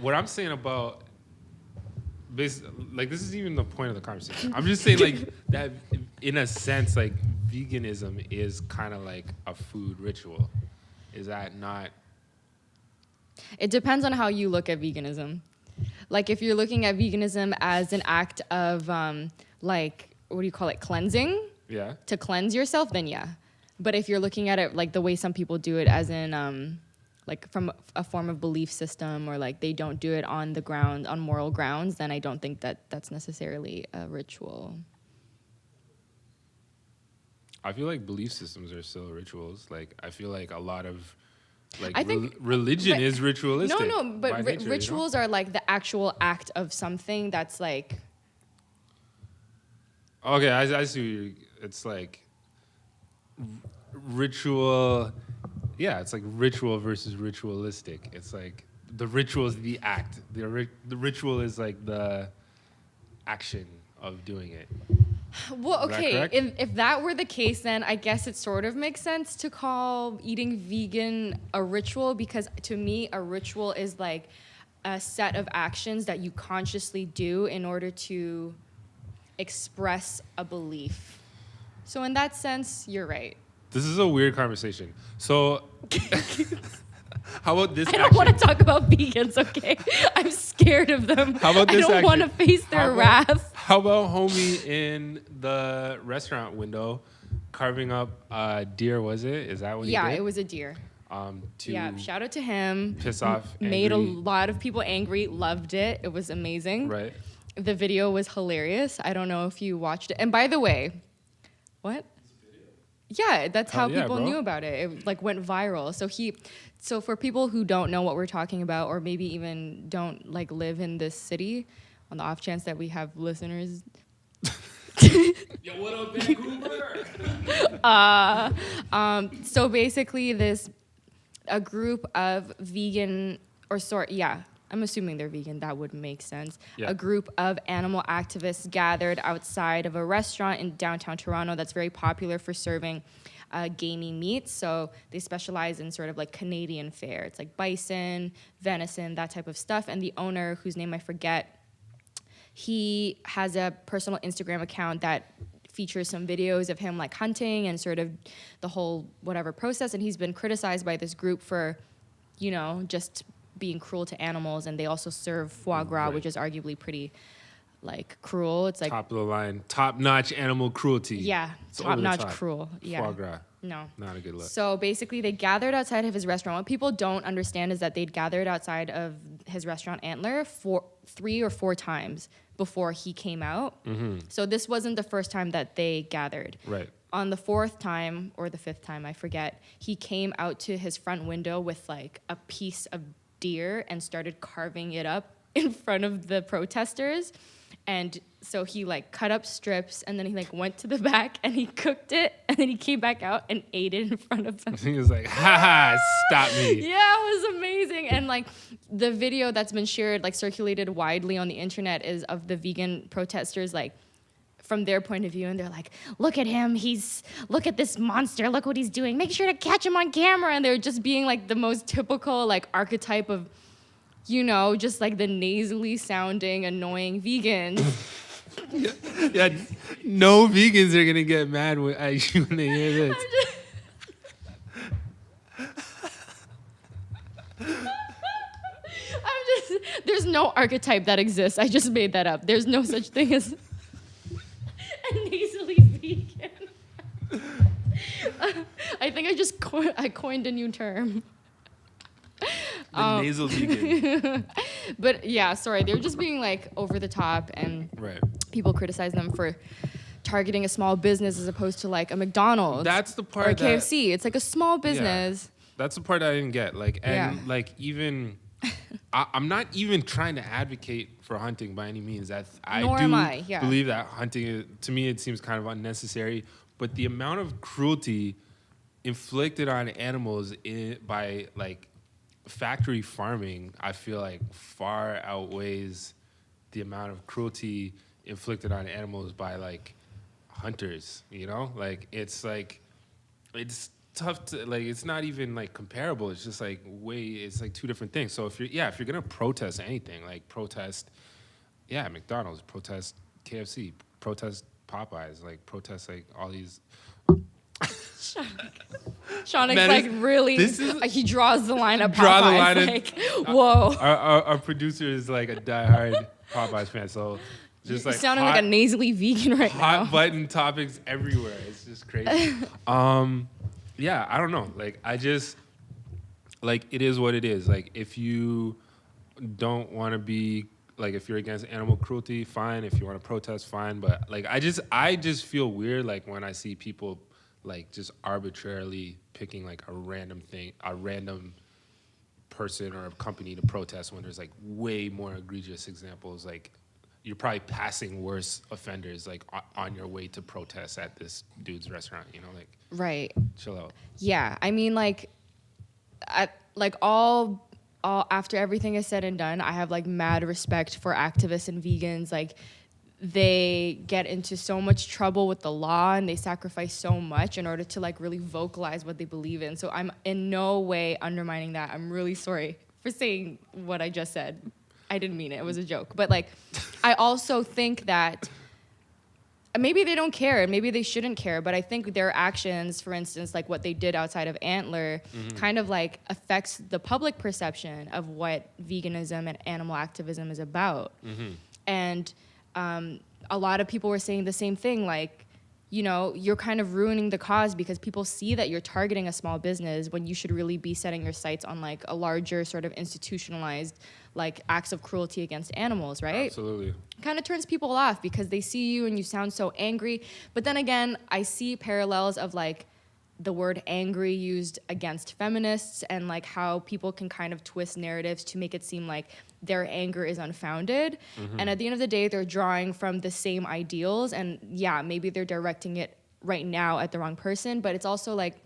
what I'm saying about like this is even the point of the conversation. I'm just saying like that in a sense like veganism is kind of like a food ritual. Is that not? It depends on how you look at veganism. Like if you're looking at veganism as an act of like what do you call it, cleansing? Yeah. To cleanse yourself, then yeah. But if you're looking at it like the way some people do it, as in like from a form of belief system, or like they don't do it on the ground, on moral grounds, then I don't think that that's necessarily a ritual. I feel like belief systems are still rituals. Like I feel like a lot of like I think, religion is ritualistic. No, but nature, rituals are like the actual act of something that's like. Okay, I see. It's like ritual. Yeah, it's like ritual versus ritualistic. It's like the ritual is the act. The ritual is like the action of doing it. Well, okay, Is that if that were the case, then I guess it sort of makes sense to call eating vegan a ritual, because to me, a ritual is like a set of actions that you consciously do in order to express a belief. So in that sense, you're right. This is a weird conversation. So, how about this? I don't want to talk about vegans, okay? I'm scared of them. How about this? I don't want to face their wrath. How about homie in the restaurant window carving up a deer? Was it? Is that what he did? Yeah, it was a deer. To shout out to him. piss off, Made a angry- lot of people angry. Loved it. It was amazing. Right. The video was hilarious. I don't know if you watched it. And by the way, what? Yeah, that's how people knew about it. It like went viral. So for people who don't know what we're talking about, or maybe even don't like live in this city, on the off chance that we have listeners. Yo, what up, Vancouver? So basically, a group of vegan, I'm assuming they're vegan. That would make sense. Yeah. A group of animal activists gathered outside of a restaurant in downtown Toronto that's very popular for serving gamey meats. So they specialize in sort of like Canadian fare. It's like bison, venison, that type of stuff. And the owner, whose name I forget, he has a personal Instagram account that features some videos of him like hunting and sort of the whole whatever process. And he's been criticized by this group for, just being cruel to animals. And they also serve foie gras, which is arguably pretty like cruel. It's like top of the line, top-notch animal cruelty. Yeah, top-notch cruel. Yeah. Foie gras. No. Not a good look. So basically they gathered outside of his restaurant. What people don't understand is that they'd gathered outside of his restaurant Antler 3 or 4 times before he came out. Mm-hmm. So this wasn't the first time that they gathered. Right. On the 4th time or the 5th time, I forget, he came out to his front window with like a piece of deer and started carving it up in front of the protesters. And so he like cut up strips, and then he like went to the back and he cooked it, and then he came back out and ate it in front of them. He was like, ha, stop me. Yeah, it was amazing. And like the video that's been shared, like circulated widely on the internet, is of the vegan protesters, like from their point of view, and they're like, look at him, look at this monster, look what he's doing, make sure to catch him on camera. And they're just being like the most typical like archetype of, just like the nasally sounding, annoying vegans. Yeah, no vegans are gonna get mad at you when they hear this. There's no archetype that exists. I just made that up. There's no such thing as a nasally vegan. I think I coined a new term. The nasal vegan. But yeah, sorry, they're just being like over the top, and people criticize them for targeting a small business as opposed to like a McDonald's. That's the part. Or a KFC. It's like a small business. Yeah, that's the part I didn't get. Like, and like even, I'm not even trying to advocate for hunting by any means. I do believe that hunting, to me, it seems kind of unnecessary. But the amount of cruelty inflicted on animals by like factory farming, I feel like far outweighs the amount of cruelty inflicted on animals by like hunters, like it's tough to like. It's not even like comparable. It's just like it's like two different things. So if you're gonna protest anything, like protest, McDonald's, protest KFC, protest Popeyes, like protest like all these. Shaunik's like really. He draws the line at Popeyes. Draw the line. Like, whoa. Our producer is like a diehard Popeyes fan, so just like sounding like a nasally vegan right now. Hot button topics everywhere. It's just crazy. Yeah, I don't know. Like I just like it is what it is. Like if you don't want to be like if you're against animal cruelty, fine. If you want to protest, fine. But like I just feel weird like when I see people like just arbitrarily picking like a random person or a company to protest when there's like way more egregious examples. Like you're probably passing worse offenders like on your way to protest at this dude's restaurant, you know, like right. Chill out. Yeah, I mean all after everything is said and done, I have like mad respect for activists and vegans. Like they get into so much trouble with the law and they sacrifice so much in order to like really vocalize what they believe in. So I'm in no way undermining that. I'm really sorry for saying what I just said. I didn't mean it. It was a joke. But like, I also think that maybe they don't care and maybe they shouldn't care, but I think their actions, for instance, like what they did outside of Antler, kind of like affects the public perception of what veganism and animal activism is about. And a lot of people were saying the same thing, like, you know, you're kind of ruining the cause because people see that you're targeting a small business when you should really be setting your sights on like a larger sort of institutionalized like acts of cruelty against animals, right? Absolutely. Kind of turns people off because they see you and you sound so angry. But then again, I see parallels of like the word angry used against feminists and like how people can kind of twist narratives to make it seem like their anger is unfounded. And at the end of the day, they're drawing from the same ideals. And yeah, maybe they're directing it right now at the wrong person, but it's also like,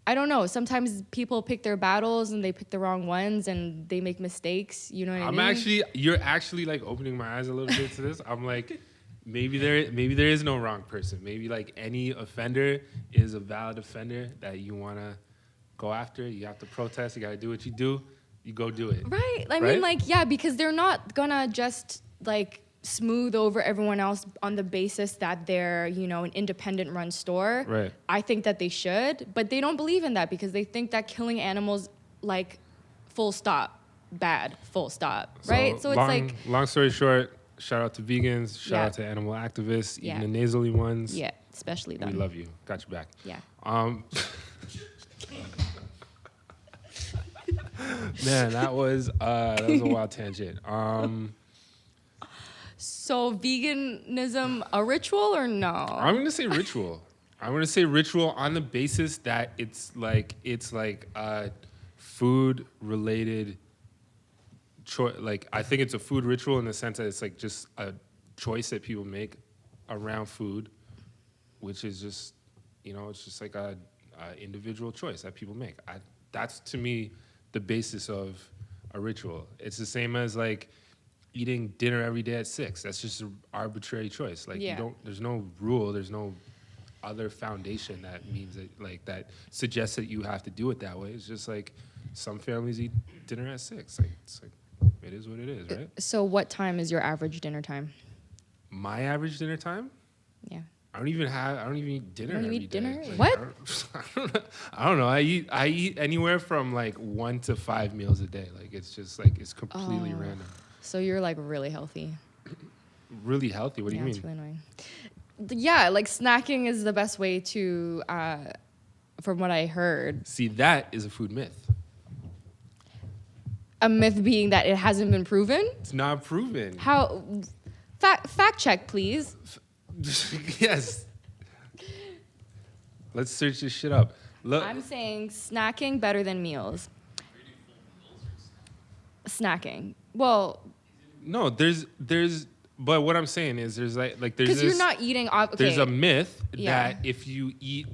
I don't know. Sometimes people pick their battles and they pick the wrong ones and they make mistakes. You know what I mean? You're actually like opening my eyes a little bit to this. I'm like, maybe there is no wrong person. Maybe like any offender is a valid offender that you want to go after. You have to protest. You got to do what you do. You go do it. Right. I mean, like, yeah, because they're not gonna just like smooth over everyone else on the basis that they're, you know, an independent run store. Right. I think that they should, but they don't believe in that because they think that killing animals, like, full stop, bad, full stop, right? So it's like... Long story short, shout out to vegans, shout out to animal activists, even the nasally ones. Yeah, especially them. We love you. Got your back. Yeah. Man, that was a wild tangent. So veganism a ritual or no? I'm gonna say ritual. I'm gonna say ritual on the basis that it's like a food related choice. Like I think it's a food ritual in the sense that it's like just a choice that people make around food, which is just, you know, it's just like a individual choice that people make. That's to me the basis of a ritual. It's the same as like eating dinner every day at 6. That's just an arbitrary choice. Like there's no rule, there's no other foundation that means that like that suggests that you have to do it that way. It's just like some families eat dinner at 6. Like it's like it is what it is, right? So what time is your average dinner time? My average dinner time? Yeah. I don't even eat dinner every day. Dinner? Like, what? I don't know. I eat anywhere from like 1 to 5 meals a day. Like it's just like it's completely random. So you're like really healthy. Really healthy? What do you mean? It's really annoying. Yeah, like snacking is the best way to, from what I heard. See, that is a food myth. A myth being that it hasn't been proven? It's not proven. How? Fact check, please. Yes. Let's search this shit up. Look. I'm saying snacking better than meals. Snacking. Well. No, but what I'm saying is there's there's because you're not eating. Okay. There's a myth that if you eat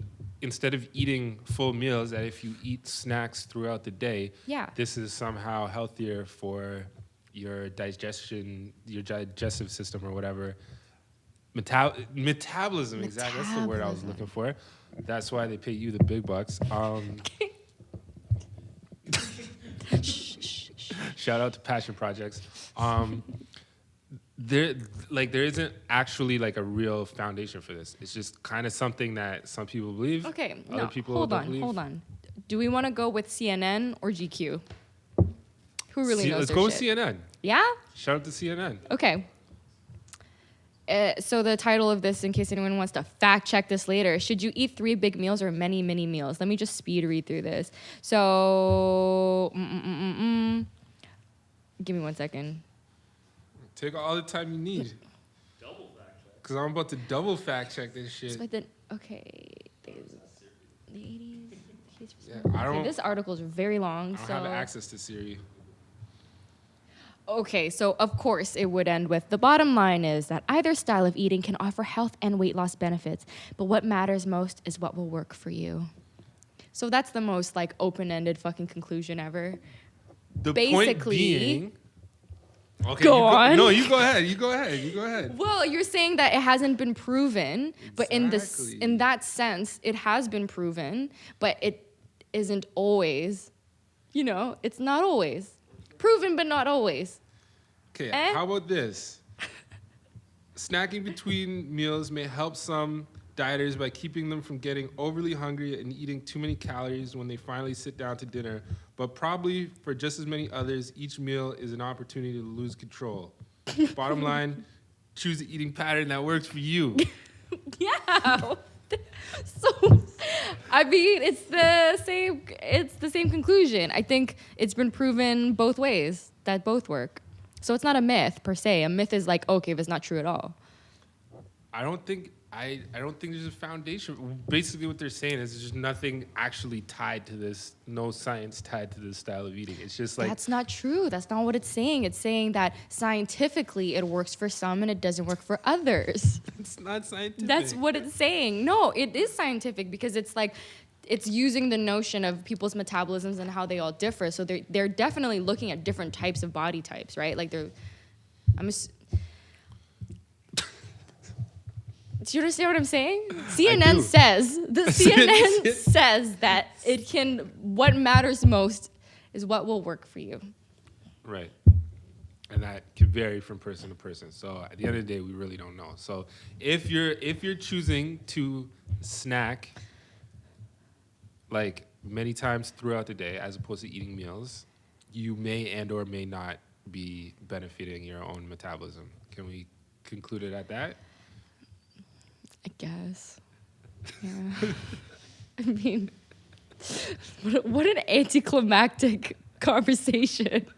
instead of eating full meals, that if you eat snacks throughout the day, this is somehow healthier for your digestion, your digestive system or whatever. Metabolism, exactly. That's the word I was looking for. That's why they pay you the big bucks. Shout out to Passion Projects. There isn't actually like a real foundation for this. It's just kind of something that some people believe. Okay, other people don't believe. Hold on. Do we want to go with CNN or GQ? Who really knows? Let's go with CNN. Yeah? Shout out to CNN. Okay. So the title of this, in case anyone wants to fact check this later, should you eat 3 big meals or many, many meals? Let me just speed read through this. So, give me 1 second. Take all the time you need. Double fact check. Because I'm about to double fact check this shit. So okay. The 80s. Yeah, this article is very long. I don't have access to Siri. Okay, so of course it would end with the bottom line is that either style of eating can offer health and weight loss benefits, but what matters most is what will work for you. So that's the most like open-ended fucking conclusion ever. The Basically, point being, okay, go on. No, you go ahead. Well, you're saying that it hasn't been proven, but in that sense, it has been proven, but it isn't always. It's not always. Proven, but not always. Okay, how about this? Snacking between meals may help some dieters by keeping them from getting overly hungry and eating too many calories when they finally sit down to dinner. But probably for just as many others, each meal is an opportunity to lose control. Bottom line, choose the eating pattern that works for you. Yeah. So, I mean, it's the same conclusion. I think it's been proven both ways that both work. So it's not a myth per se. A myth is like, okay, if it's not true at all. I don't think there's a foundation. Basically what they're saying is there's just nothing actually tied to this, no science tied to this style of eating. It's just like... That's not true. That's not what it's saying. It's saying that scientifically it works for some and it doesn't work for others. It's not scientific. That's what it's saying. No, it is scientific because it's like, it's using the notion of people's metabolisms and how they all differ. So they're definitely looking at different types of body types, right? Like do you understand what I'm saying? CNN says that what matters most is what will work for you. Right. And that can vary from person to person. So at the end of the day, we really don't know. So if you're choosing to snack like many times throughout the day as opposed to eating meals, you may and or may not be benefiting your own metabolism. Can we conclude it at that? I guess. Yeah. I mean, what an anticlimactic conversation.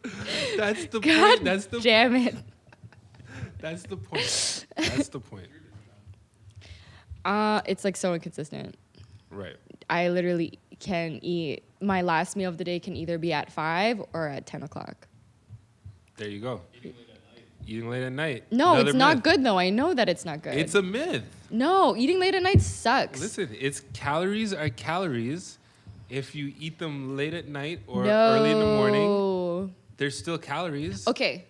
That's the God point. Damn it. That's the point. It's like so inconsistent. Right. I literally can eat, my last meal of the day can either be at 5 or at 10 o'clock. There you go. Eating late at night. No, it's not good though. I know that it's not good. It's a myth. No, eating late at night sucks. Listen, calories are calories. If you eat them late at night or early in the morning, there's still calories. Okay.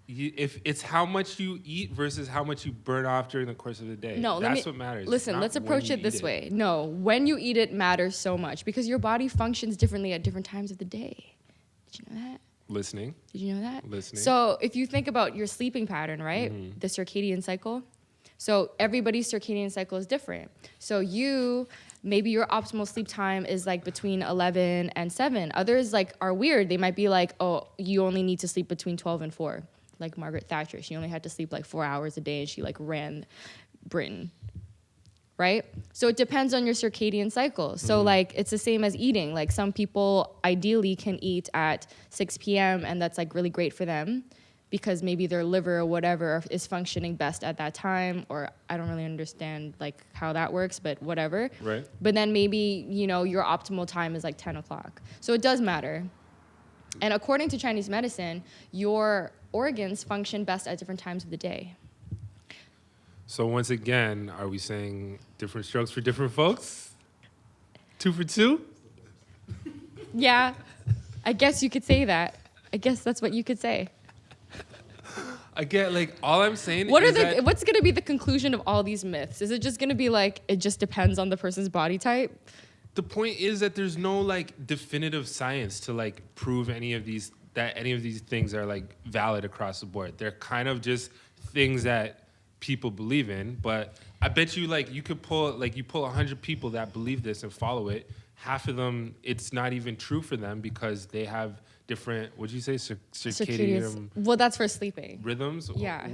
If it's how much you eat versus how much you burn off during the course of the day. No, that's what matters. Listen, let's approach it this way. No, when you eat it matters so much because your body functions differently at different times of the day. Did you know that? Listening. Did you know that? Listening. So if you think about your sleeping pattern, right? Mm-hmm. The circadian cycle. So everybody's circadian cycle is different. So maybe your optimal sleep time is like between 11 and 7. Others like are weird. They might be like, oh, you only need to sleep between 12 and 4. Like Margaret Thatcher, she only had to sleep like 4 hours a day and she like ran Britain. Right? So it depends on your circadian cycle. So like it's the same as eating. Like some people ideally can eat at 6 p.m. and that's like really great for them because maybe their liver or whatever is functioning best at that time, or I don't really understand like how that works, but whatever. Right. But then maybe, your optimal time is like 10 o'clock. So it does matter. And according to Chinese medicine, your organs function best at different times of the day. So once again, are we saying different strokes for different folks? 2 for 2? Yeah, I guess you could say that. I guess that's what you could say. Again, like all I'm saying what's going to be the conclusion of all these myths? Is it just going to be like it just depends on the person's body type? The point is that there's no like definitive science to like prove any of these things are like valid across the board. They're kind of just things that people believe in, but I bet you like you pull 100 people that believe this and follow it. Half of them, it's not even true for them because they have different, what'd you say, circadian? Well, that's for sleeping. Rhythms? Yeah.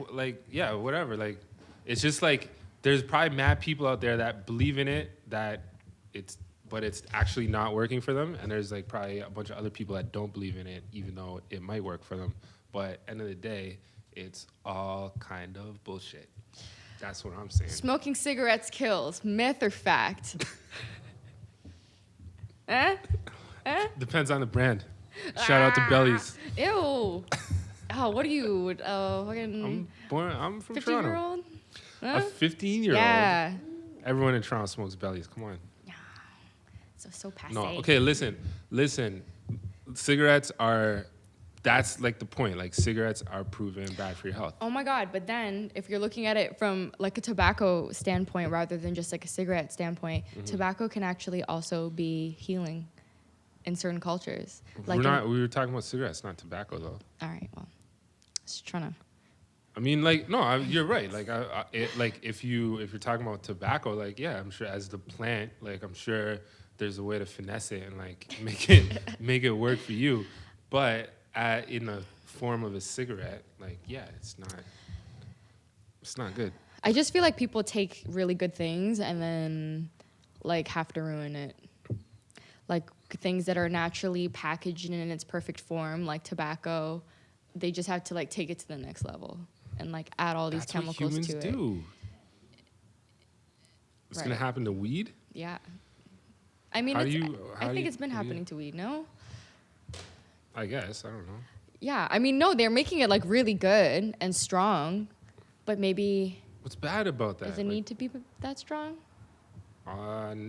Whatever. Like, it's just like, there's probably mad people out there that believe in it, but it's actually not working for them. And there's like probably a bunch of other people that don't believe in it, even though it might work for them. But end of the day, it's all kind of bullshit. That's what I'm saying. Smoking cigarettes kills. Myth or fact? Depends on the brand. Shout out to Bellies. Ew. Oh, what are you? Fucking. I'm from 15-year-old? Toronto. A 15-year-old. Yeah. Everyone in Toronto smokes Bellies. Come on. So passe. No. Okay. Listen. Cigarettes are. That's like the point. Like cigarettes are proven bad for your health. Oh my God! But then, if you're looking at it from like a tobacco standpoint rather than just like a cigarette standpoint, tobacco can actually also be healing in certain cultures. Like we were talking about cigarettes, not tobacco, though. All right. Well, just trying to. I mean, like, no, you're right. Like, if you're talking about tobacco, like, yeah, I'm sure as the plant, like, I'm sure there's a way to finesse it and like make it work for you, but in the form of a cigarette, like, yeah, it's not good. I just feel like people take really good things and then like have to ruin it. Like things that are naturally packaged in its perfect form, like tobacco, they just have to like take it to the next level and like add all these chemicals to it. That's what humans do. It's gonna happen to weed? Yeah. I mean, I think it's been happening to weed, no? I guess. I don't know. Yeah. I mean, no, they're making it like really good and strong, but maybe... What's bad about that? Does it need to be that strong?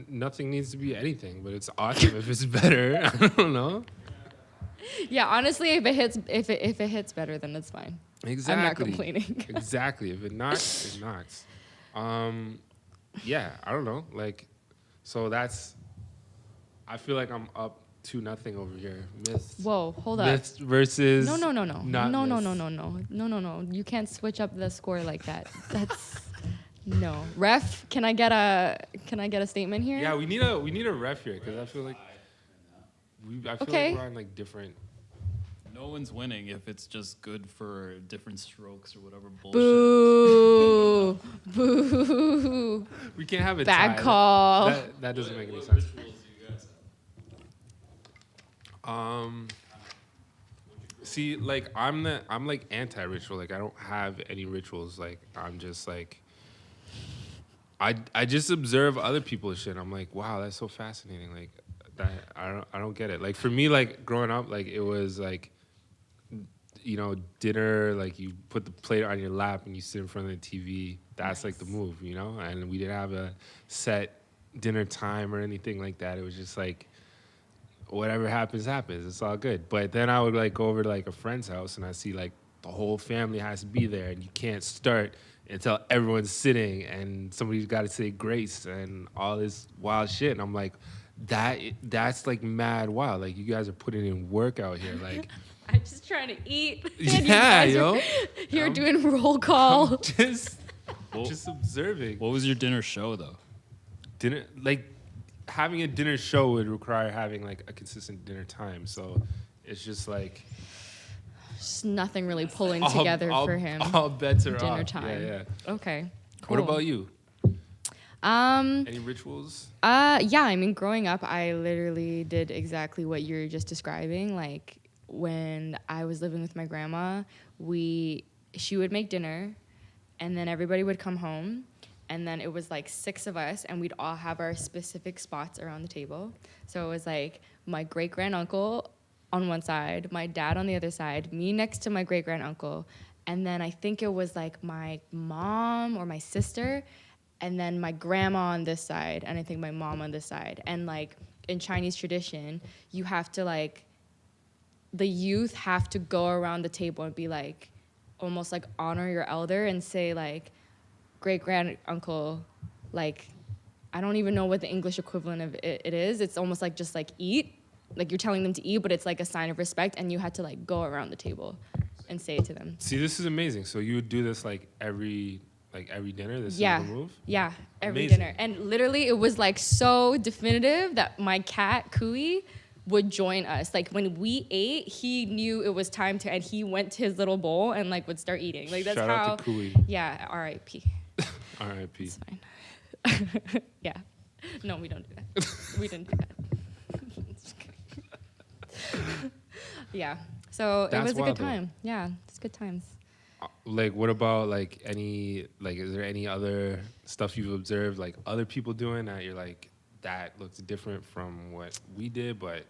Nothing needs to be anything, but it's awesome if it's better. I don't know. Yeah, honestly, if it hits better, then it's fine. Exactly. I'm not complaining. Exactly. If it knocks, it knocks. Yeah, I don't know. Like, so that's... I feel like I'm up 2-0 over here. Myths. Whoa, hold up. Myths versus No. No. No. You can't switch up the score like that. That's no. Ref, can I get a statement here? Yeah, we need a ref here because I feel like like we're on like different. No one's winning if it's just good for different strokes or whatever bullshit. Boo. Boo. We can't have a bad tie. call. That doesn't make any sense. See, like I'm like anti-ritual. Like I don't have any rituals. Like I'm just like I just observe other people's shit. I'm like, wow, that's so fascinating. Like that I don't get it. Like for me, like growing up, like it was like, you know, dinner, like you put the plate on your lap and you sit in front of the TV. That's nice. Like the move, you know? And we didn't have a set dinner time or anything like that. It was just like whatever happens, happens. It's all good. But then I would like go over to like a friend's house and I see like the whole family has to be there and you can't start until everyone's sitting and somebody's got to say grace and all this wild shit. And I'm like, that's like mad wild. Like you guys are putting in work out here. Like I'm just trying to eat. Yeah, yo. You're doing roll call. Just observing. What was your dinner show though? Dinner, like having a dinner show would require having like a consistent dinner time. So it's just like just nothing really pulling together for him. All bets are dinner off. time. Yeah. Okay. Cool. What about you? Any rituals? Yeah, I mean, growing up, I literally did exactly what you're just describing. Like when I was living with my grandma, she would make dinner, and then everybody would come home, and then it was like 6 of us, and we'd all have our specific spots around the table. So it was like my great granduncle on one side, my dad on the other side, me next to my great granduncle, and then I think it was like my mom or my sister, and then my grandma on this side, and I think my mom on this side. And like in Chinese tradition, you have to like, the youth have to go around the table and be like, almost like honor your elder and say like great grand uncle, like I don't even know what the English equivalent of it is. It's almost like just like eat, like you're telling them to eat, but it's like a sign of respect, and you had to like go around the table and say it to them. See, this is amazing. So you would do this like every dinner? This is the move? Yeah, every Amazing. dinner. And literally it was like so definitive that my cat, Kui, would join us. Like when we ate, he knew it was time to, and he went to his little bowl and like would start eating. Like that's Shout how. out to Kui. Yeah, R.I.P. R.I.P. It's fine. Yeah. No, we don't do that. We didn't do that. Yeah. So That's it was a wild, good time. Yeah, it's good times. Like, what about like is there any other stuff you've observed like other people doing that you're like, that looks different from what we did, but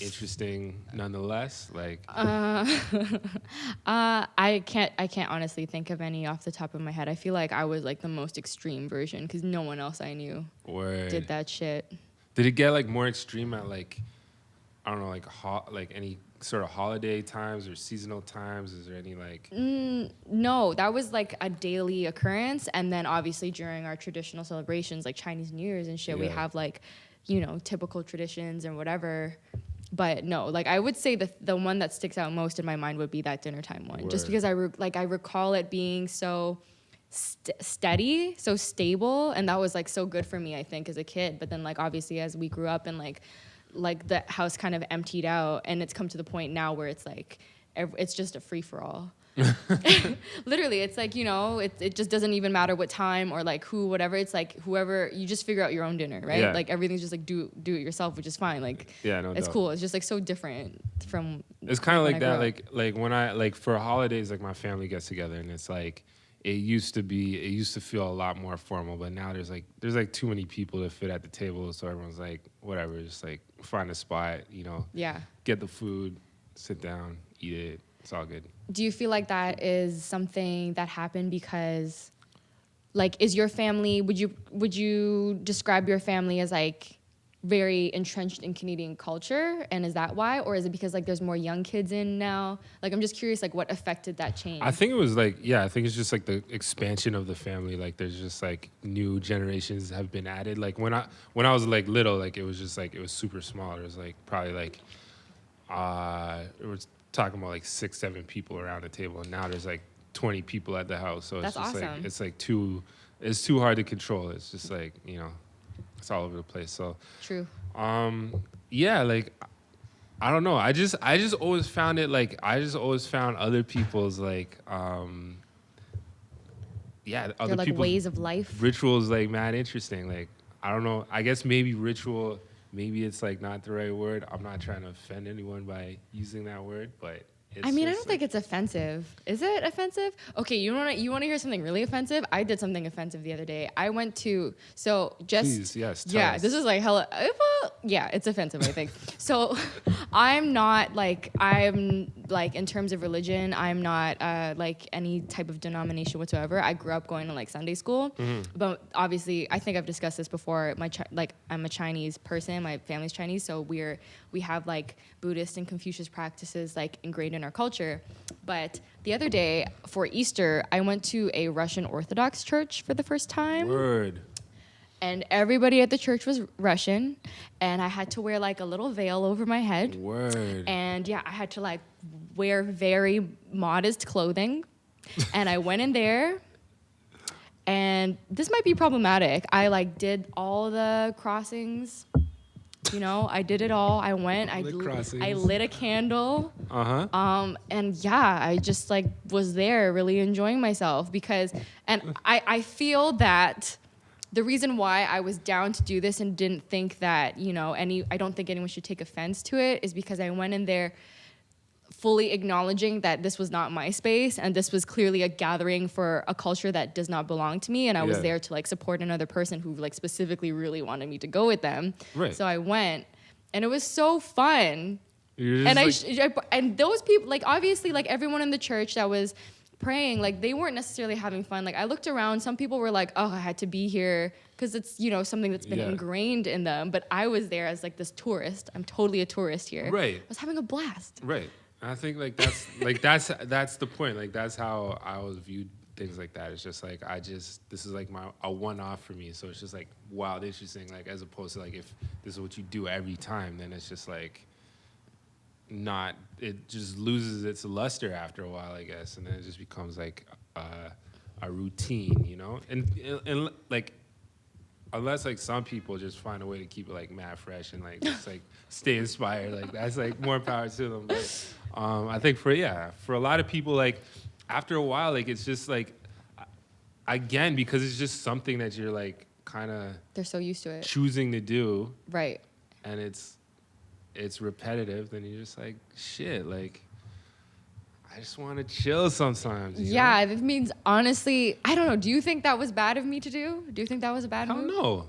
interesting nonetheless? Like, I can't honestly think of any off the top of my head. I feel like I was like the most extreme version because no one else I knew did that shit. Did it get like more extreme at like, I don't know, like any sort of holiday times or seasonal times? Is there any like? No, that was like a daily occurrence, and then obviously during our traditional celebrations like Chinese New Year's and shit, we have like, you know, typical traditions and whatever. But no, like I would say the one that sticks out most in my mind would be that dinner time one, just because I recall it being so steady, so stable, and that was like so good for me, I think, as a kid. But then like obviously as we grew up and like the house kind of emptied out, and it's come to the point now where it's like it's just a free for all. Literally, it's like, you know, it just doesn't even matter what time or like who, whatever. It's like whoever, you just figure out your own dinner, right? Yeah. Like everything's just like do it yourself, which is fine. Like it's cool. It's just like so different from. It's kind of like that. Like when I like for holidays, like my family gets together, and it's like it used to feel a lot more formal, but now there's like too many people to fit at the table, so everyone's like whatever, just like find a spot, you know. Yeah. Get the food, sit down, eat it. It's all good. Do you feel like that is something that happened because, like, is your family, would you describe your family as like very entrenched in Canadian culture, and is that why, or is it because like there's more young kids in now? Like I'm just curious, like what affected that change? I think it was like, I think it's just like the expansion of the family. Like there's just like new generations have been added. Like when I was like little, like it was just like it was super small. It was like probably like it was talking about like 6-7 people around the table, and now there's like 20 people at the house. So it's That's just awesome. like it's too hard to control. It's just like, you know, it's all over the place. So True. yeah, like I don't know. I just always found it like other people's like other They're like people's ways of life. rituals like mad interesting. Like I don't know. I guess maybe ritual. Maybe it's like not the right word. I'm not trying to offend anyone by using that word, but it's I mean, I don't think it's offensive. Is it offensive? Okay, you want to hear something really offensive? I did something offensive the other day. I went to Please, yes, tell us. This is like hella. Well, yeah, it's offensive, I think. So, I'm like in terms of religion, I'm not like any type of denomination whatsoever. I grew up going to like Sunday school, but obviously, I think I've discussed this before. I'm a Chinese person. My family's Chinese, so we have like Buddhist and Confucius practices like ingrained in our culture. But the other day for Easter, I went to a Russian Orthodox church for the first time. Word. And everybody at the church was Russian, and I had to wear like a little veil over my head. Word. And yeah, I had to like wear very modest clothing. And I went in there, and this might be problematic. I like did all the crossings. You know, I did it all. I went, I lit a candle. And yeah, I just like was there really enjoying myself and I feel that the reason why I was down to do this and didn't think that, you know, I don't think anyone should take offense to it is because I went in there fully acknowledging that this was not my space and this was clearly a gathering for a culture that does not belong to me, and I was there to like support another person who like specifically really wanted me to go with them. Right. So I went, and it was so fun. And and those people, like obviously like everyone in the church that was praying, like they weren't necessarily having fun. Like I looked around, some people were like, oh, I had to be here because it's, you know, something that's been ingrained in them. But I was there as like this tourist. I'm totally a tourist here. Right. I was having a blast. Right. I think like that's the point. Like that's how I always viewed things like that. It's just like this is like a one-off for me. So it's just like wild interesting. Like as opposed to like if this is what you do every time, then it's just like not. It just loses its luster after a while, I guess, and then it just becomes like a routine, you know. And like unless like some people just find a way to keep it like mad fresh and like just like stay inspired, like that's like more power to them. But I think for a lot of people, like after a while, like it's just like again because it's just something that you're like kind of they're so used to it choosing to do, right? And it's repetitive. Then you're just like shit, like I just want to chill sometimes. You know? It means honestly, I don't know. Do you think that was bad of me to do? Do you think that was a bad move? I don't know.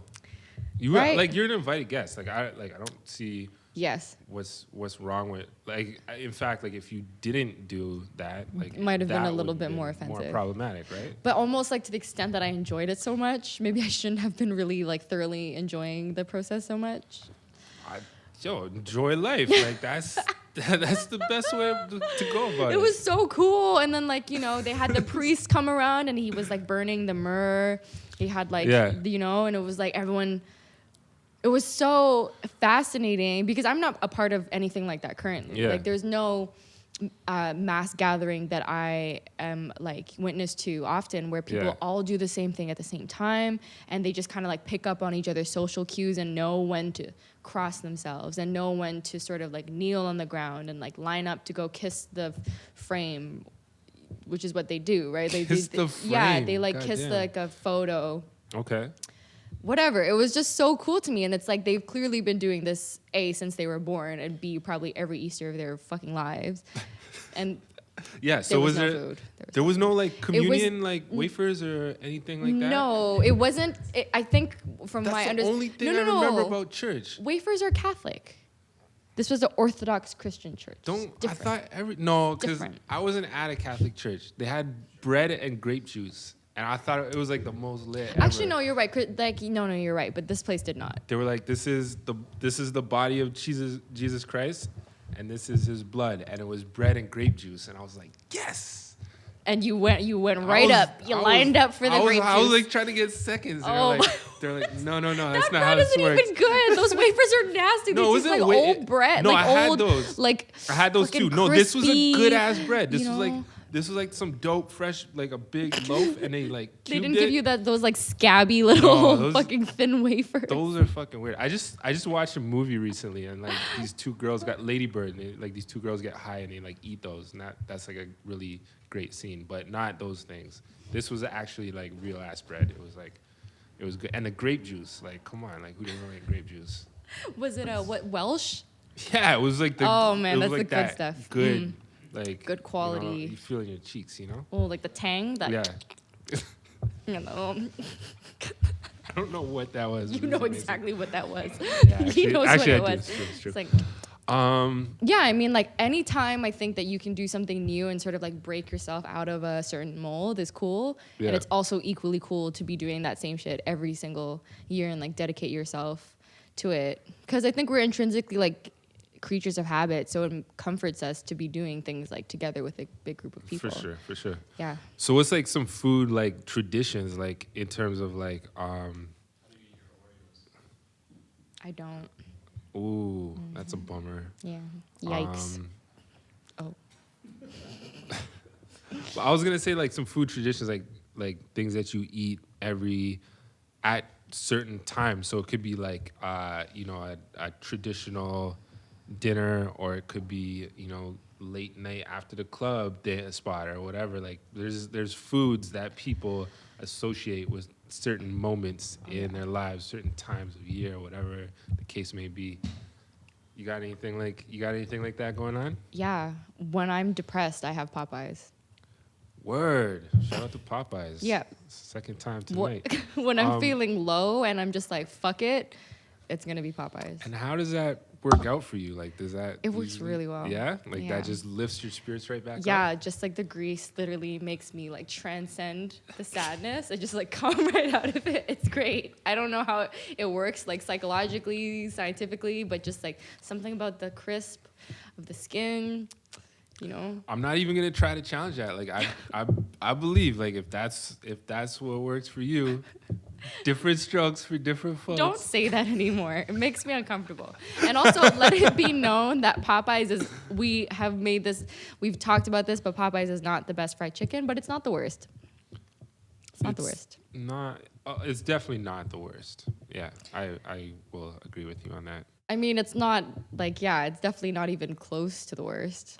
You right? Like you're an invited guest. Like I don't see. Yes. What's wrong with like? In fact, like if you didn't do that, like might have been a little bit more offensive, more problematic, right? But almost like to the extent that I enjoyed it so much, maybe I shouldn't have been really like thoroughly enjoying the process so much. Enjoy life. Like that's the best way to go about it. It was so cool, and then like they had the priest come around, and he was like burning the myrrh. He had like and it was like everyone. It was so fascinating because I'm not a part of anything like that currently. Like there's no mass gathering that I am like witness to often where people all do the same thing at the same time, and they just kind of like pick up on each other's social cues and know when to cross themselves and know when to sort of like kneel on the ground and like line up to go kiss the frame, which is what they do, right? They kiss the frame. Yeah, they like God kiss damn. like a photo. Okay. Whatever. It was just so cool to me. And it's like they've clearly been doing this, A, since they were born, and B, probably every Easter of their fucking lives. And so was no there food. There was no like communion like wafers or anything like that? No, it wasn't. I think from my understanding. That's the only thing I remember about church. Wafers are Catholic. This was the Orthodox Christian church. I thought because I wasn't at a Catholic church. They had bread and grape juice. And I thought it was like the most lit. Actually, ever. no, you're right. Like, no, you're right. But this place did not. They were like, "This is the body of Jesus Christ, and this is His blood." And it was bread and grape juice. And I was like, "Yes!" And you went right up. You lined up for the grape juice. I was like trying to get seconds. And they're like, "No, that's not how this works." That bread isn't even good. Those wafers are nasty. No, they taste like old bread. No, like I old, had those. Like I had those too. No, this was a good ass bread. This was like some dope, fresh, like a big loaf, and they like they didn't give you those like scabby little fucking thin wafers. Those are fucking weird. I just watched a movie recently, and like these two girls got Lady Bird, and these two girls get high and they like eat those, and that's like a really great scene, but not those things. This was actually like real ass bread. It was good, and the grape juice. Like, come on, like who doesn't like grape juice? Was it Welsh? Yeah, it was like the. Oh man, that's like the good stuff. Good. Like good quality. You feel in your cheeks, you know? Oh, like the tang? Yeah. You know. I don't know what that was. You know exactly what that was. Yeah, actually, he knows what it was. It's true. It's like, I mean, like anytime I think that you can do something new and sort of like break yourself out of a certain mold is cool. Yeah. And it's also equally cool to be doing that same shit every single year and like dedicate yourself to it. Because I think we're intrinsically like creatures of habit, so it comforts us to be doing things like together with a big group of people. For sure. Yeah. So what's like some food like traditions like in terms of like I don't. Ooh, that's a bummer. Yeah. Yikes. I was gonna say like some food traditions like things that you eat at certain times. So it could be like a traditional dinner, or it could be late night after the club dance spot or whatever. Like there's foods that people associate with certain moments in their lives, certain times of year, whatever the case may be. You got anything like that going on? Yeah, when I'm depressed, I have Popeyes. Word. Shout out to Popeyes. Yeah. Second time tonight. When I'm feeling low and I'm just like, fuck it, it's gonna be Popeyes. And how does that work out for you? Like, does that... It works really well. Yeah? Like, that just lifts your spirits right back up? Yeah, just like the grease literally makes me like transcend the sadness. I just like come right out of it. It's great. I don't know how it works, like psychologically, scientifically, but just like something about the crisp of the skin. you know. I'm not even gonna try to challenge that. Like I believe like if that's what works for you, different strokes for different folks. Don't say that anymore. It makes me uncomfortable. And also, let it be known that Popeyes is. We've talked about this, but Popeyes is not the best fried chicken, but it's not the worst. It's not the worst. It's definitely not the worst. Yeah, I will agree with you on that. I mean, it's not like, it's definitely not even close to the worst.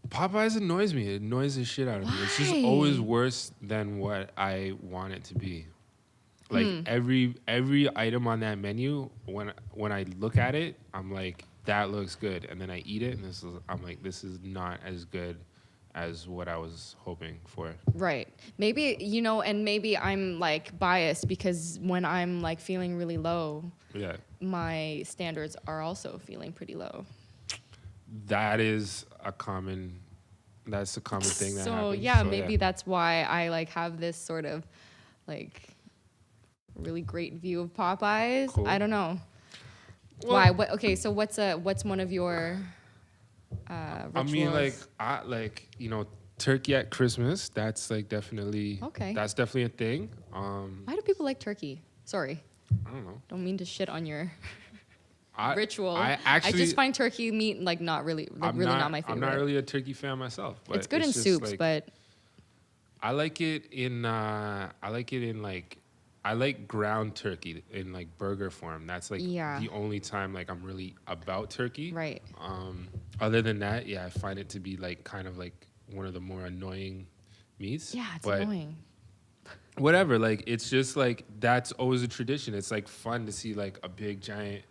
Popeyes annoys me. It annoys the shit out of me. It's just always worse than what I want it to be. Like every item on that menu, when I look at it, I'm like, that looks good, and then I eat it, and I'm like, this is not as good as what I was hoping for. Right. Maybe, and maybe I'm like biased because when I'm like feeling really low, my standards are also feeling pretty low. That's a common thing that happens. So maybe that's why I like have this sort of like really great view of Popeyes. Cool. I don't know. Well, why? Okay, so what's one of your rituals? I mean, turkey at Christmas. That's like definitely That's definitely a thing. Why do people like turkey? Sorry. I don't know. Don't mean to shit on your ritual. I just find turkey meat like not really, not my favorite. I'm not really a turkey fan myself. But it's good in soups, but I like it in I like ground turkey in like burger form. That's like the only time like I'm really about turkey. Right. Other than that, I find it to be like kind of like one of the more annoying meats. Yeah, it's annoying. Whatever, like it's just like that's always a tradition. It's like fun to see like a big giant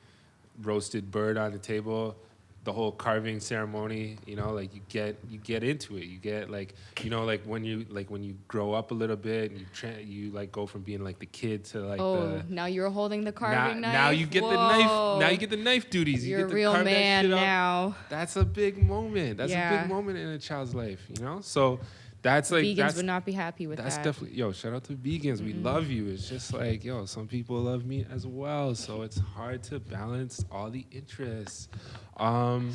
roasted bird on the table, the whole carving ceremony, like you get into it. You get like like when you grow up a little bit and you like go from being like the kid to like now you're holding the carving knife. Now you get the knife. Now you get the knife duties. You're a real man now. That's a big moment. That's a big moment in a child's life, So that's like vegans would not be happy with that. That's definitely shout out to vegans. We love you. It's just like some people love meat as well, so it's hard to balance all the interests. I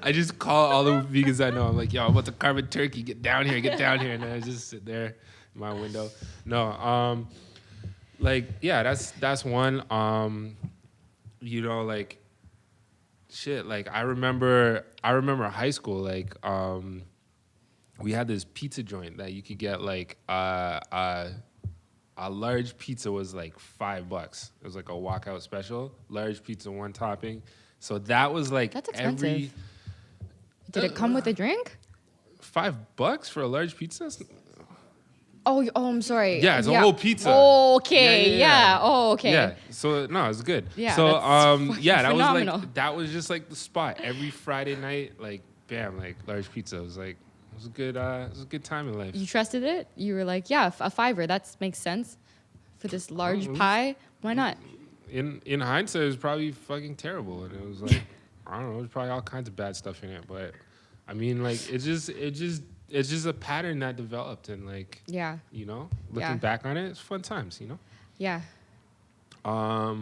just call all the vegans I know. I'm like, I'm about to carve a turkey. Get down here, and then I just sit there in my window. No, that's one. Like. Shit, like I remember high school, like we had this pizza joint that you could get like a large pizza was like $5. It was like a walkout special, large pizza, one topping. So that was like that's expensive. Did it come with a drink? $5 for a large pizza? Oh, I'm sorry. Yeah, it's a whole pizza. Okay, yeah. Oh, okay. Yeah, so no, it's good. Yeah, so that phenomenal. That was just like the spot every Friday night. Like, bam, like large pizza. It was a good time in life. You trusted it. You were like, a $5. That makes sense for this large pie. Why not? In hindsight, it was probably fucking terrible, and it was like I don't know. There's probably all kinds of bad stuff in it, but I mean, like it's just a pattern that developed, and like looking back on it, it's fun times, Yeah. Let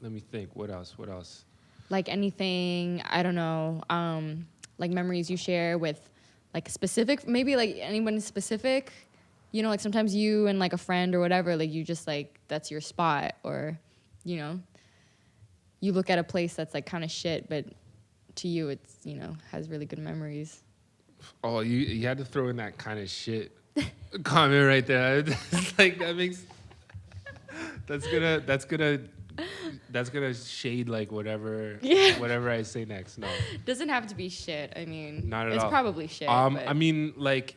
me think. What else? Like anything, I don't know. Like memories you share with, like specific, maybe like anyone specific. Like sometimes you and like a friend or whatever, like you just like that's your spot, or you look at a place that's like kind of shit, but to you it's has really good memories. Oh, you had to throw in that kind of shit comment right there. Like that's gonna shade like whatever I say next. No, doesn't have to be shit. I mean, not at all. It's probably shit. I mean, like.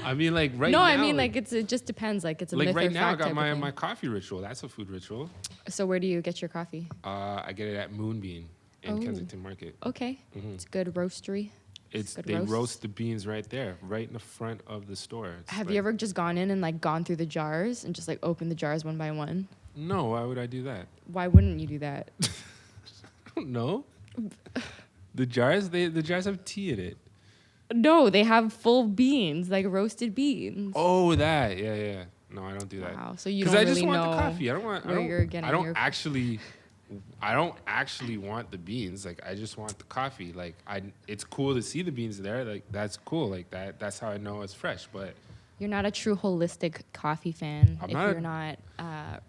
I mean, like right now. No, I mean, like it just depends. Like it's a like myth right or now. I fact got my coffee ritual. That's a food ritual. So where do you get your coffee? I get it at Moonbean in Kensington Market. Okay, It's good roastery. They roast the beans right there, right in the front of the store. Have you ever just gone in and like gone through the jars and just like opened the jars one by one? No, why would I do that? Why wouldn't you do that? I don't know. The jars have tea in it. No, they have full beans, like roasted beans. Oh, that. Yeah. No, I don't do that. Wow. So you don't really know. Because I just want the coffee. I don't actually want the beans. Like, I just want the coffee. Like, it's cool to see the beans there. Like, that's cool. Like, that's how I know it's fresh. But you're not a true holistic coffee fan if you're not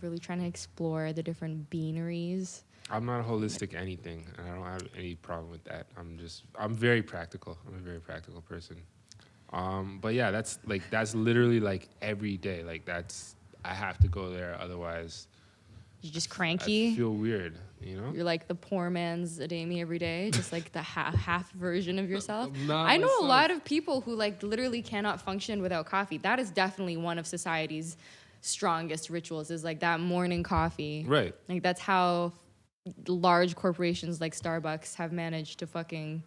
really trying to explore the different beaneries. I'm not a holistic anything, and I don't have any problem with that. I'm very practical. I'm a very practical person. But yeah, that's literally like every day. Like, I have to go there, otherwise you're just cranky. I feel weird, you know? You're like the poor man's Ademi every day, just like the half version of yourself. I know a lot of people who like literally cannot function without coffee. That is definitely one of society's strongest rituals, is like that morning coffee. Right. Like, that's how large corporations like Starbucks have managed to fucking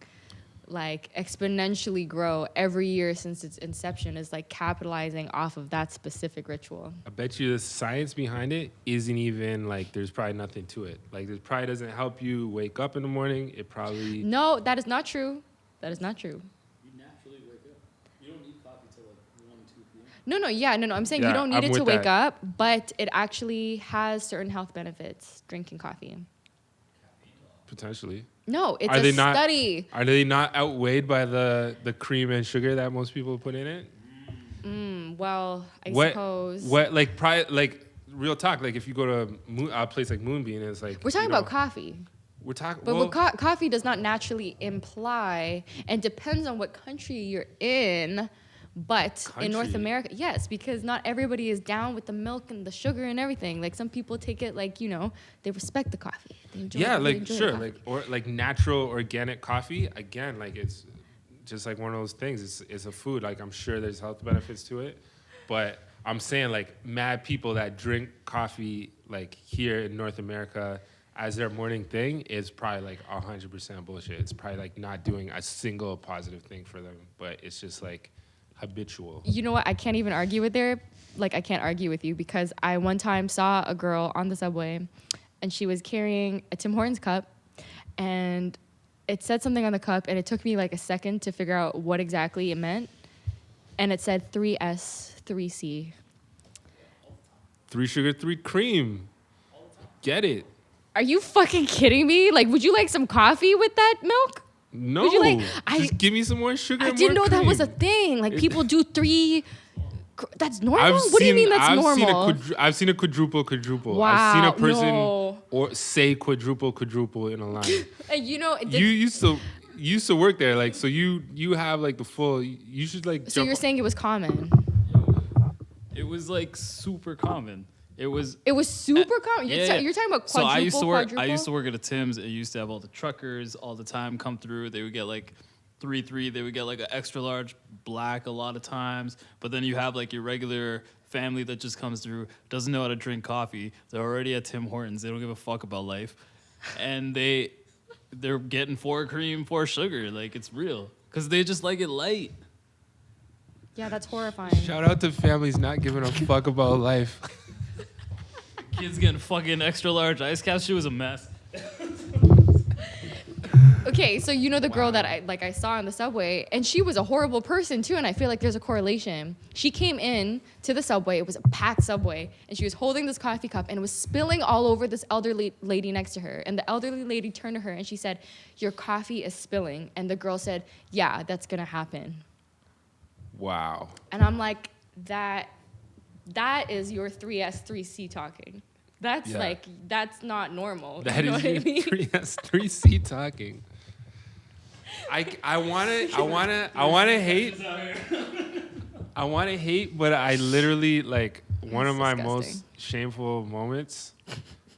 like exponentially grow every year since its inception, is like capitalizing off of that specific ritual. I bet you the science behind it isn't even like, there's probably nothing to it. Like, it probably doesn't help you wake up in the morning. It probably... No, that is not true. That is not true. You naturally wake up. You don't need coffee till like 1, 2 p.m. No. I'm saying you don't need it to wake up, but it actually has certain health benefits, drinking coffee. Potentially. No, it's a study. Are they not outweighed by the cream and sugar that most people put in it? Well, I suppose. What like real talk? Like, if you go to a place like Moonbeam, it's like, we're talking about coffee. We're talking, but coffee does not naturally imply, and depends on what country you're in. But in North America, yes, because not everybody is down with the milk and the sugar and everything. Like, some people take it like, you know, they respect the coffee. They enjoy like or like natural organic coffee. Again, like, it's just like one of those things. It's a food. Like, I'm sure there's health benefits to it, but I'm saying, like, mad people that drink coffee like here in North America as their morning thing is probably like 100% bullshit. It's probably like not doing a single positive thing for them, but it's just like habitual. You know what? I can't even argue with I can't argue with you, because I one time saw a girl on the subway and she was carrying a Tim Hortons cup, and it said something on the cup, and it took me like a second to figure out what exactly it meant. And it said 3S, 3C. 3 sugar, 3 cream. Get it. Are you fucking kidding me? Like, would you like some coffee with that milk? No, just give me some more sugar. I didn't know that was a thing. Like, people do 3. That's normal. What do you mean that's normal? I've seen a quadruple. Wow, I've seen a person or say quadruple in a line. And you know, you used to work there, like, so you have like the full. You should like. So you're saying it was common? It was like super common. It was super common. Yeah. You're talking about quadruple. So quadruple? I used to work at a Tim's. It used to have all the truckers all the time come through. They would get like 3. They would get like an extra large black a lot of times. But then you have like your regular family that just comes through, doesn't know how to drink coffee. They're already at Tim Hortons. They don't give a fuck about life, and they're getting 4 cream, 4 sugar. Like, it's real, because they just like it light. Yeah, that's horrifying. Shout out to families not giving a fuck about life. Kids getting fucking extra large ice caps. She was a mess. Okay, so you know the girl that I saw on the subway, and she was a horrible person too, and I feel like there's a correlation. She came in to the subway, it was a packed subway, and she was holding this coffee cup, and it was spilling all over this elderly lady next to her. And the elderly lady turned to her and she said, "Your coffee is spilling." And the girl said, "Yeah, that's gonna happen." Wow. And I'm like, that is your 3S, 3C talking. That's that's not normal. That you know is what your I mean? 3S, 3C talking. I want to hate, but I literally, like, one of my most shameful moments.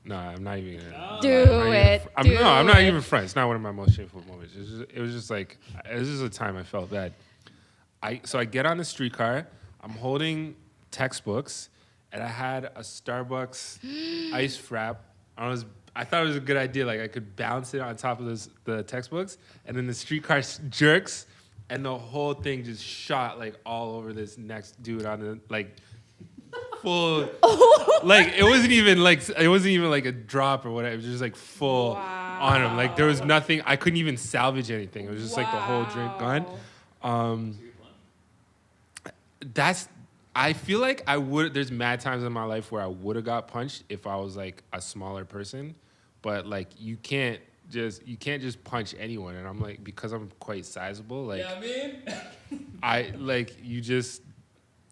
No, I'm not even gonna. I'm not even front. It's not one of my most shameful moments. It was just a time I felt bad. So I get on the streetcar. I'm holding textbooks, and I had a Starbucks ice frap. I thought it was a good idea. Like, I could bounce it on top of the textbooks, and then the streetcar jerks, and the whole thing just shot like all over this next dude on the like full. Like, it wasn't even like a drop or whatever. It was just like full on him. Like, there was nothing. I couldn't even salvage anything. It was just like the whole drink gone. I feel like I would. There's mad times in my life where I would have got punched if I was like a smaller person, but like you can't just punch anyone. And I'm like, because I'm quite sizable, like Yeah, I mean, I like you just.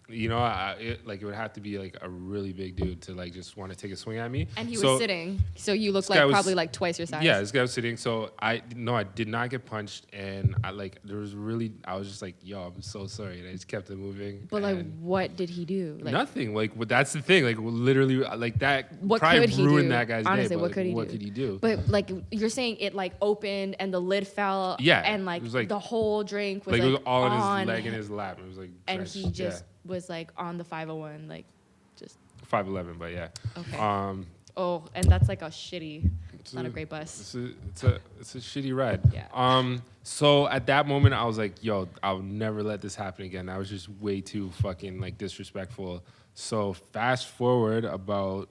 You know, it would have to be like a really big dude to like just want to take a swing at me. And he was sitting, so you looked like probably like twice your size. Yeah, this guy was sitting. So I did not get punched, and I was just like, yo, I'm so sorry, and I just kept it moving. But like, what did he do? Like, nothing. Like, that's the thing. Like, literally, like that. What probably could he ruined do? that guy's Honestly, day. what could he do? What could he do? But like, you're saying it like opened and the lid fell. Yeah, and like, it was like the whole drink was it was all on on his leg and his lap. It was like, and drenched. he just was like on the 501, like just 511, but yeah. Okay. Oh, and that's like a shitty, not a great bus. It's a shitty ride. Yeah. So at that moment, I was like, yo, I'll never let this happen again. That was just way too fucking like disrespectful. So fast forward about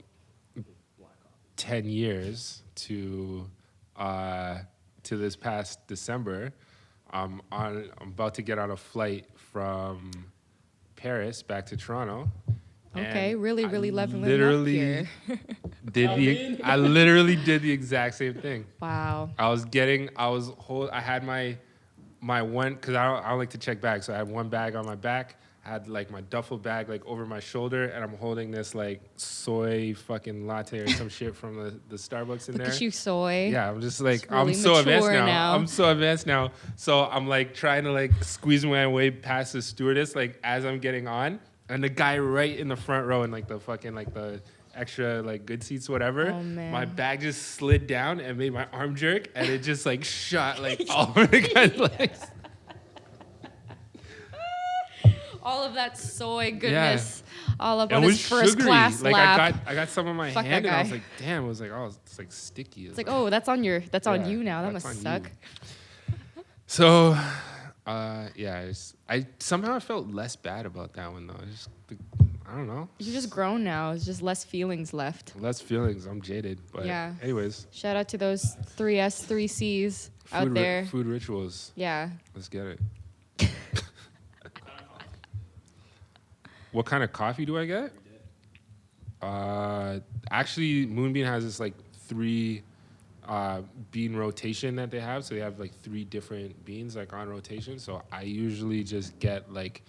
10 years to this past December. I'm about to get on a flight from Paris back to Toronto. Okay, really leveling up here. I literally did the exact same thing. Wow. I had my one, because I don't like to check bags, so I had one bag on my back. I had like my duffel bag like over my shoulder, and I'm holding this like soy fucking latte or some shit from the Starbucks in there. Look at you, soy. Yeah, I'm just like, really I'm so advanced mature now. I'm so advanced now. So I'm like trying to like squeeze my way past the stewardess like as I'm getting on, and the guy right in the front row in like the fucking like the extra like good seats, whatever. Oh, man. My bag just slid down and made my arm jerk, and it just like shot like all over the guy's legs. All of that soy goodness, all up on it was his first sugary. class like lap. I got some on my Fuck hand, that and I was guy. like, damn. It was like, oh, it's like sticky. It's like, oh, that's on you now. That that's must on suck. you. So, I somehow felt less bad about that one though. I don't know. You're just grown now. It's just less feelings left. Less feelings. I'm jaded. But Yeah. anyways. Shout out to those 3S, 3Cs out there. Food rituals. Yeah. Let's get it. What kind of coffee do I get? Actually, Moonbeam has this like 3 bean rotation that they have. So they have like 3 different beans like on rotation. So I usually just get like,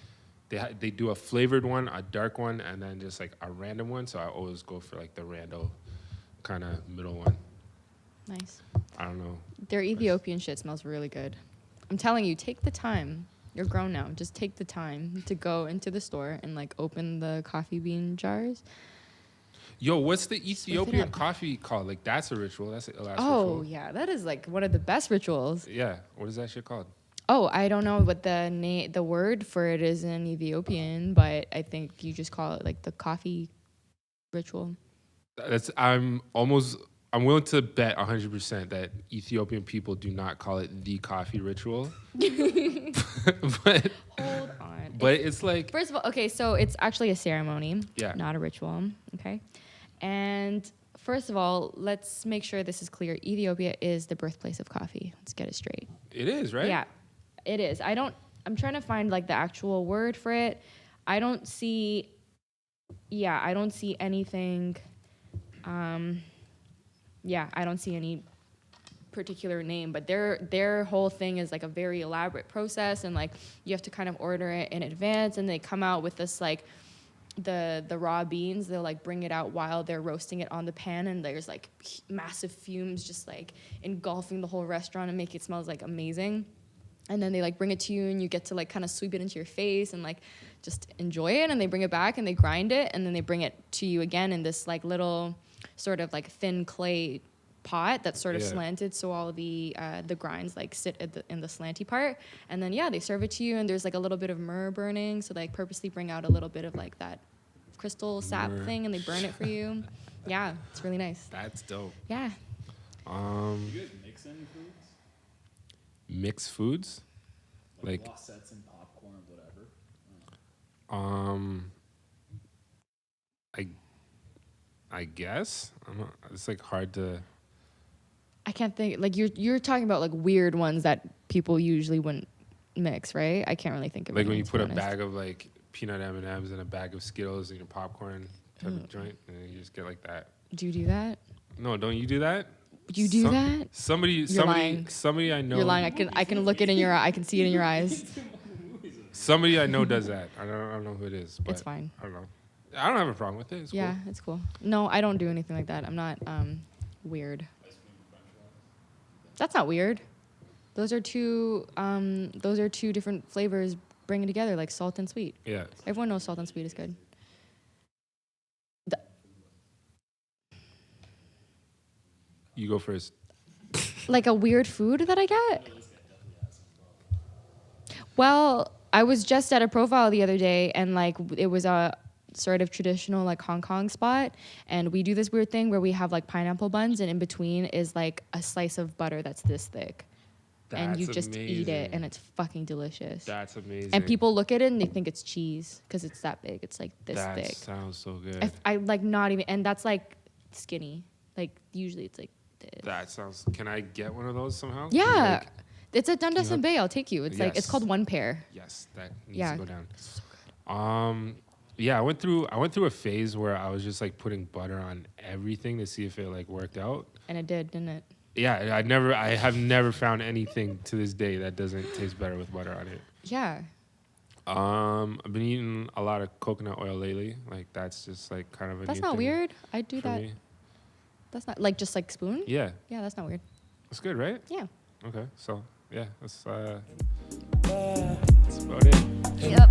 they do a flavored one, a dark one, and then just like a random one. So I always go for like the rando kind of middle one. Nice. I don't know. Their Ethiopian shit smells really good. I'm telling you, take the time. You're grown now. Just take the time to go into the store and like open the coffee bean jars. Yo, what's the Ethiopian coffee called? Like that's a ritual. That's a last ritual. Oh yeah, that is like one of the best rituals. Yeah. What is that shit called? Oh, I don't know what the word for it is in Ethiopian, but I think you just call it like the coffee ritual. I'm willing to bet 100% that Ethiopian people do not call it the coffee ritual. But Hold on. But it's like, first of all, okay, so it's actually a ceremony, yeah, not a ritual. Okay, and first of all, let's make sure this is clear. Ethiopia is the birthplace of coffee. Let's get it straight. It is, right? Yeah, it is. I'm trying to find like the actual word for it. I don't see anything. I don't see any particular name, but their whole thing is like a very elaborate process, and like you have to kind of order it in advance, and they come out with this like the raw beans. They'll like bring it out while they're roasting it on the pan, and there's like massive fumes just like engulfing the whole restaurant and make it smells like amazing. And then they like bring it to you, and you get to like kind of sweep it into your face and like just enjoy it. And they bring it back and they grind it, and then they bring it to you again in this like little sort of like thin clay pot that's sort of slanted, so all the grinds like sit in the slanty part. And then they serve it to you, and there's like a little bit of myrrh burning, so they like purposely bring out a little bit of like that crystal sap thing, and they burn it for you. Yeah, it's really nice. That's dope. Yeah. Do you guys mix any foods? Mix foods? Like Wassettes and popcorn, whatever. I guess it's like hard to. I can't think. Like you're talking about like weird ones that people usually wouldn't mix, right? I can't really think of Like any, when you to put be a honest. bag of like peanut M&Ms and a bag of Skittles and your popcorn type of joint, and then you just get like that. Do you do that? No, don't you do that? You do that? Somebody I know. You're lying. I can look it in your eye. I can see it in your eyes. Somebody I know does that. I don't know who it is. But It's fine. I don't know. I don't have a problem with it. It's Yeah, cool. it's cool. No, I don't do anything like that. I'm not weird. That's not weird. Those are two different flavors bringing together, like salt and sweet. Yeah. Everyone knows salt and sweet is good. You go first. Like a weird food that I get? Well, I was just at a profile the other day, and like it was a sort of traditional like Hong Kong spot, and we do this weird thing where we have like pineapple buns, and in between is like a slice of butter that's this thick. And you just eat it, and it's fucking delicious. That's amazing. And people look at it and they think it's cheese because it's that big. It's like this thick. That sounds so good. I like not even, and that's like skinny. Like usually it's like this. That sounds. Can I get one of those somehow? Yeah, Like, it's at Dundas and Bay. I'll take you. It's like it's Yes. called One Pair. yes, that needs Yeah. to go down. So good. Yeah, I went through a phase where I was just like putting butter on everything to see if it like worked out. And it did, didn't it? Yeah, I have never found anything to this day that doesn't taste better with butter on it. Yeah. I've been eating a lot of coconut oil lately. Like that's just like kind of a That's new not thing weird. I do for that. me. That's not like just like spoon. Yeah, Yeah, that's not weird. it's good, right? Yeah. Okay, so yeah, that's about it. Yep.